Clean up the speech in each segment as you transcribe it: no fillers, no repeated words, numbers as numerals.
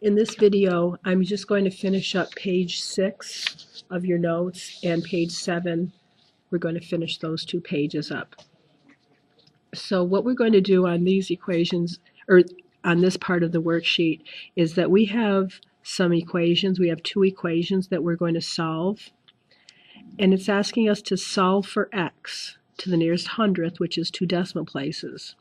In this video, I'm just going to finish up page 6 of your notes, and page 7, we're going to finish those 2 pages up. So what we're going to do on these equations, or on this part of the worksheet, is that we have some equations. We have 2 equations that we're going to solve, and it's asking us to solve for x to the nearest hundredth, which is 2 decimal places.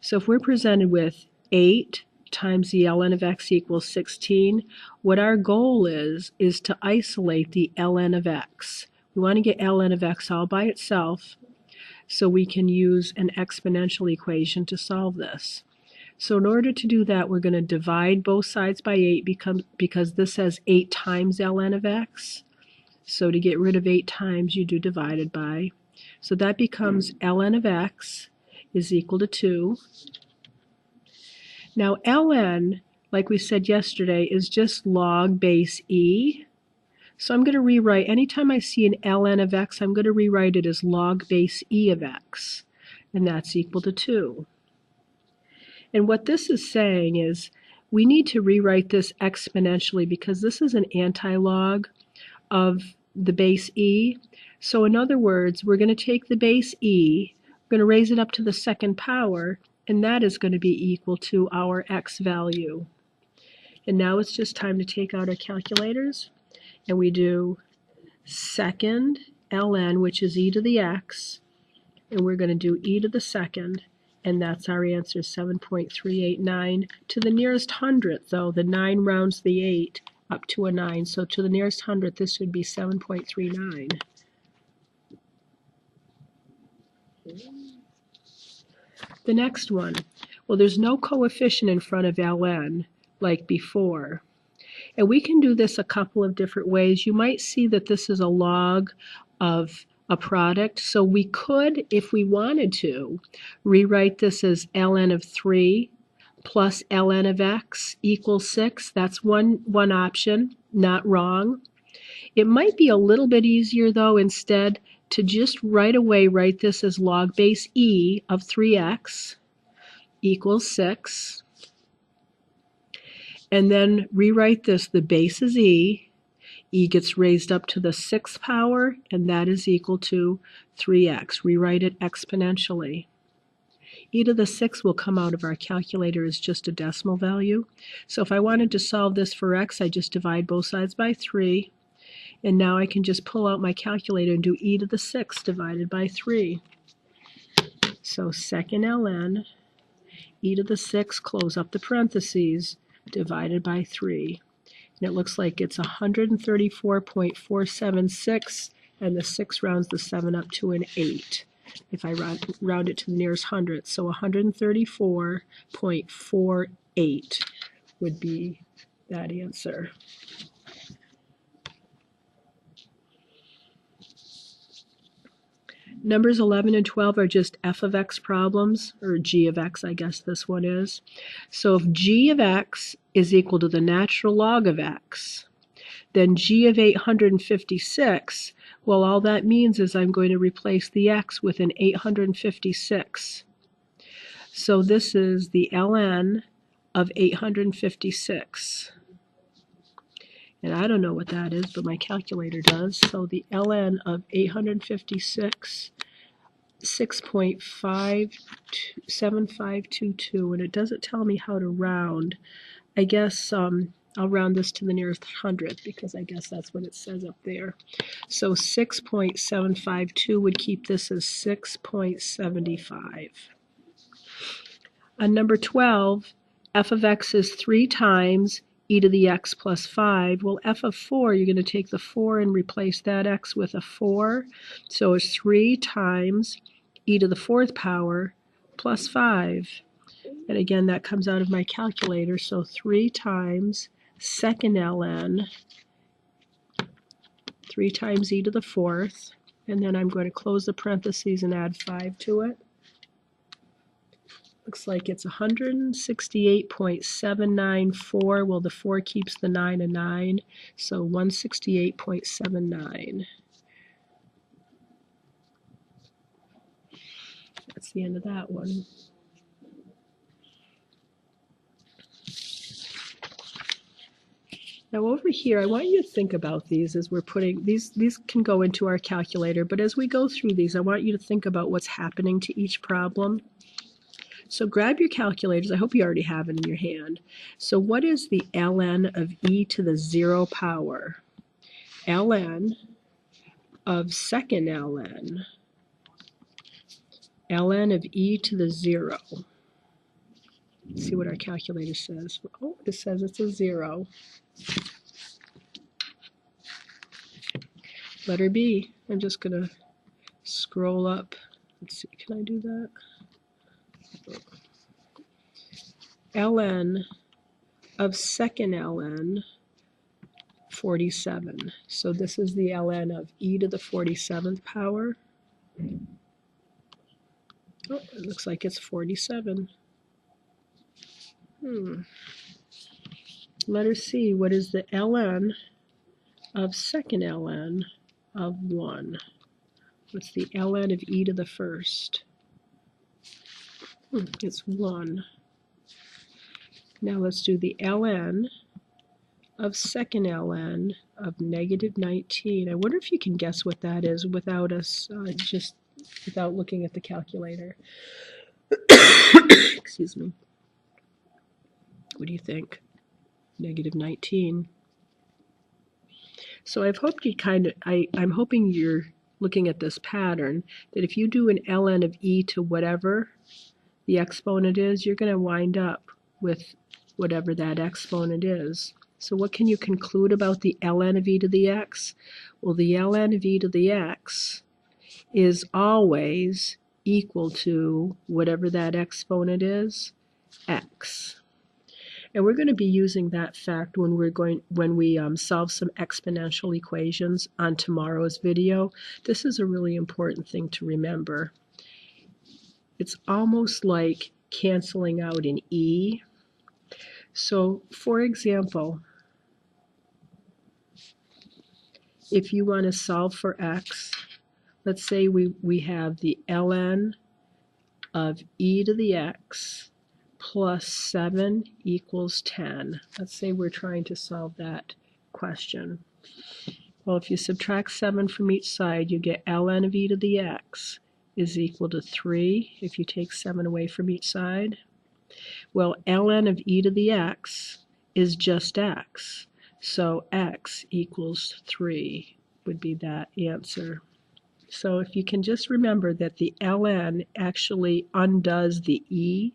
So if we're presented with 8 times the ln of x equals 16, what our goal is to isolate the ln of x. We want to get ln of x all by itself so we can use an exponential equation to solve this. So in order to do that, we're going to divide both sides by 8 because this says 8 times ln of x. So to get rid of 8 times, you do divided by. So that becomes ln of x is equal to 2. Now ln, like we said yesterday, is just log base e. So I'm going to rewrite, anytime I see an ln of x, I'm going to rewrite it as log base e of x, and that's equal to 2. And what this is saying is we need to rewrite this exponentially because this is an anti-log of the base e. So in other words, we're going to take the base e, we're going to raise it up to the second power, and that is going to be equal to our x value. And now it's just time to take out our calculators, and we do second ln, which is e to the x, and we're going to do e to the second, and that's our answer, 7.389. To the nearest hundredth, though, the 9 rounds the 8 up to a 9, so to the nearest hundredth, this would be 7.39. The next one, well, there's no coefficient in front of ln like before. And we can do this a couple of different ways. You might see that this is a log of a product. So we could, if we wanted to, rewrite this as ln of 3 plus ln of x equals 6. That's one option, not wrong. It might be a little bit easier, though, instead to just right away write this as log base e of 3x equals 6. And then rewrite this, the base is e gets raised up to the 6th power, and that is equal to 3x. Rewrite it exponentially. E to the 6th will come out of our calculator as just a decimal value. So if I wanted to solve this for x, I just divide both sides by 3. And now I can just pull out my calculator and do e to the 6th divided by 3. So second ln, e to the 6th, close up the parentheses, divided by 3. And it looks like it's 134.476, and the 6 rounds the 7 up to an 8. If I round it to the nearest hundredth, so 134.48 would be that answer. Numbers 11 and 12 are just f of x problems, or g of x, I guess this one is. So if g of x is equal to the natural log of x, then g of 856, well, all that means is I'm going to replace the x with an 856. So this is the ln of 856. And I don't know what that is, but my calculator does. So the ln of 856, 6.57522, and it doesn't tell me how to round. I guess I'll round this to the nearest hundredth because I guess that's what it says up there. So 6.752 would keep this as 6.75. On number 12, f of x is 3 times e to the x plus 5. Well, f of 4, you're going to take the 4 and replace that x with a 4. So it's 3 times e to the 4th power plus 5. And again, that comes out of my calculator. So 3 times second ln, 3 times e to the 4th. And then I'm going to close the parentheses and add 5 to it. Looks like it's 168.794. Well, the 4 keeps the 9 a 9, so 168.79. That's the end of that one. Now over here, I want you to think about these as we're putting, these can go into our calculator, but as we go through these, I want you to think about what's happening to each problem. So grab your calculators. I hope you already have it in your hand. So what is the ln of e to the 0 power? Ln of second ln of e to the 0. Let's see what our calculator says. Oh, it says it's a 0. Letter B. I'm just going to scroll up. Let's see, can I do that? Ln of second ln, 47. So this is the ln of e to the 47th power. Oh, it looks like it's 47. Letter C, what is the ln of second ln of 1? What's the ln of e to the first? It's 1. Now let's do the ln of second ln of negative 19. I wonder if you can guess what that is without us, just without looking at the calculator. Excuse me. What do you think? Negative 19. So I've hoped you I'm hoping you're looking at this pattern, that if you do an ln of e to whatever the exponent is, you're going to wind up with whatever that exponent is. So what can you conclude about the ln of e to the x? Well, the ln of e to the x is always equal to whatever that exponent is, x. And we're going to be using that fact when we solve some exponential equations on tomorrow's video. This is a really important thing to remember. It's almost like canceling out an e. So, for example, if you want to solve for x, let's say we have the ln of e to the x plus 7 equals 10. Let's say we're trying to solve that question. Well, if you subtract 7 from each side, you get ln of e to the x is equal to 3 if you take 7 away from each side. Well, ln of e to the x is just x. So x equals 3 would be that answer. So if you can just remember that the ln actually undoes the e,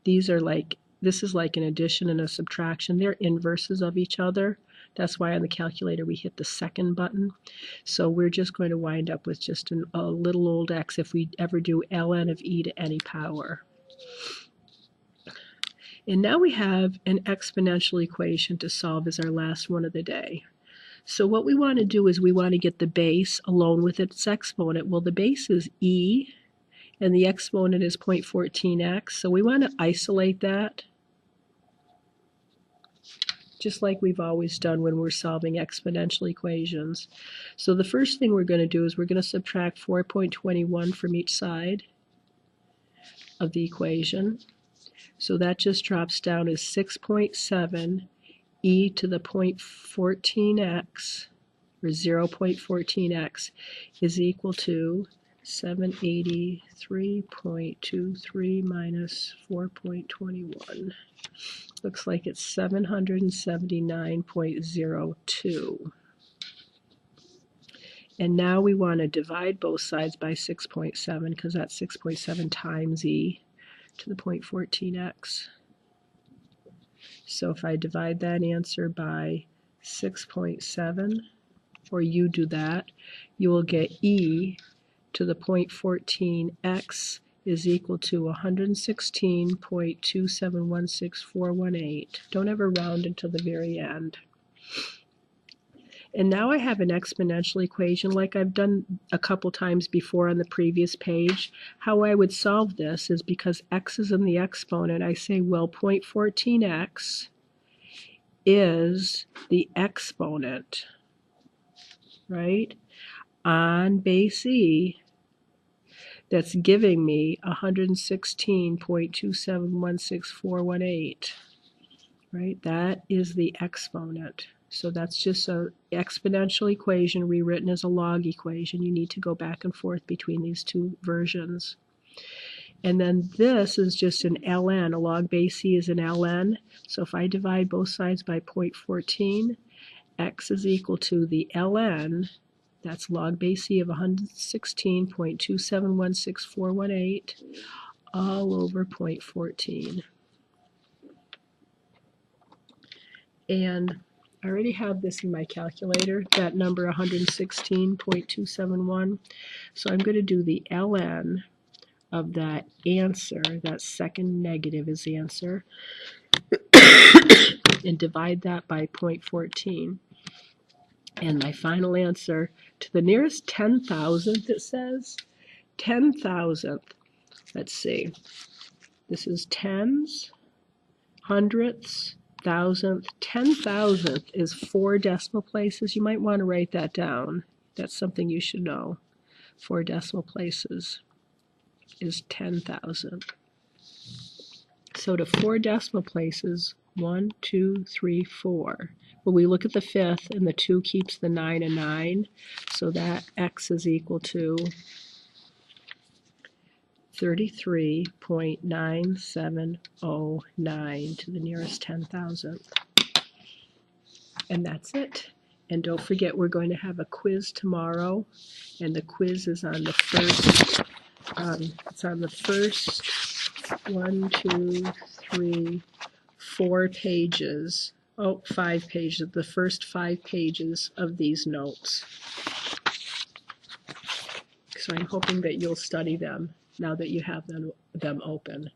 this is like an addition and a subtraction. They're inverses of each other. That's why on the calculator we hit the second button. So we're just going to wind up with just a little old x if we ever do ln of e to any power. And now we have an exponential equation to solve as our last one of the day. So what we want to do is we want to get the base alone with its exponent. Well, the base is e, and the exponent is 0.14x. So we want to isolate that, just like we've always done when we're solving exponential equations. So the first thing we're going to do is we're going to subtract 4.21 from each side of the equation. So that just drops down as 6.7 e to the 0.14x, or 0.14x, is equal to 783.23 minus 4.21. Looks like it's 779.02. And now we want to divide both sides by 6.7 because that's 6.7 times e to the 0.14x. So if I divide that answer by 6.7, or you do that, you will get e to the 0.14x is equal to 116.2716418. Don't ever round until the very end. And now I have an exponential equation like I've done a couple times before on the previous page. How I would solve this is because x is in the exponent, I say, well, 0.14x is the exponent, right, on base e that's giving me 116.2716418, right? That is the exponent. So that's just an exponential equation rewritten as a log equation. You need to go back and forth between these two versions. And then this is just an ln. A log base c is an ln. So if I divide both sides by 0.14, x is equal to the ln, that's log base c of 116.2716418, all over 0.14. And I already have this in my calculator, that number 116.271. So I'm going to do the ln of that answer, that second negative is the answer, and divide that by 0.14. And my final answer, to the nearest 10,000th, it says 10,000th. Let's see. This is tens, hundredths, thousandth. 10,000th is 4 decimal places. You might want to write that down. That's something you should know. 4 decimal places is 10,000. So to 4 decimal places, 1, 2, 3, 4. Well, we look at the 5th, and the 2 keeps the 9 and 9. So that x is equal to 33.9709 to the nearest 10,000th. And that's it. And don't forget, we're going to have a quiz tomorrow, and the quiz is on the first, it's on the first 1, 2, 3, 4 pages, 5 pages, the first 5 pages of these notes. So I'm hoping that you'll study them now that you have them open.